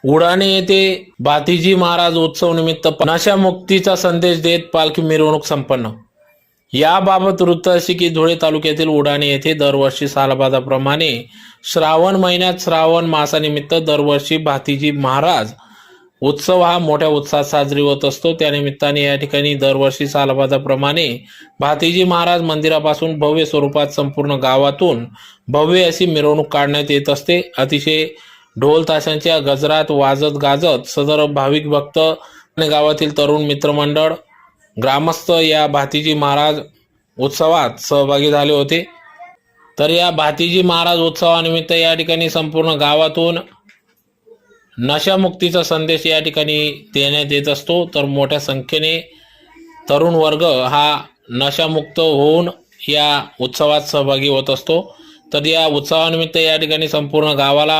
उडाणे येथे भातीजी महाराज उत्सव निमित्त नशामुक्तीचा संदेश देत पालखी मिरवणूक संपन्न। याबाबत वृत्त असे की धुळे तालुक्यातील उडाणे येथे दरवर्षी सालबादाप्रमाणे श्रावण महिन्यात श्रावण मासानिमित्त दरवर्षी भातीजी महाराज उत्सव हा मोठ्या उत्साहात साजरी होत असतो। त्यानिमित्ताने या ठिकाणी दरवर्षी सालबादाप्रमाणे भातीजी महाराज मंदिरापासून भव्य स्वरूपात संपूर्ण गावातून भव्य अशी मिरवणूक काढण्यात येत असते। अतिशय ढोल ताशांच्या गजरात वाजत गाजत सदर भाविक भक्त आणि गावातील तरुण मित्रमंडळ ग्रामस्थ या भातीजी महाराज उत्सवात सहभागी झाले होते। तर या भातीजी महाराज उत्सवानिमित्त या ठिकाणी संपूर्ण गावातून नशामुक्तीचा संदेश या ठिकाणी देण्यात येत असतो। तर मोठ्या संख्येने तरुण वर्ग हा नशामुक्त होऊन या उत्सवात सहभागी होत असतो। तर या उत्सवानिमित्त या ठिकाणी संपूर्ण गावाला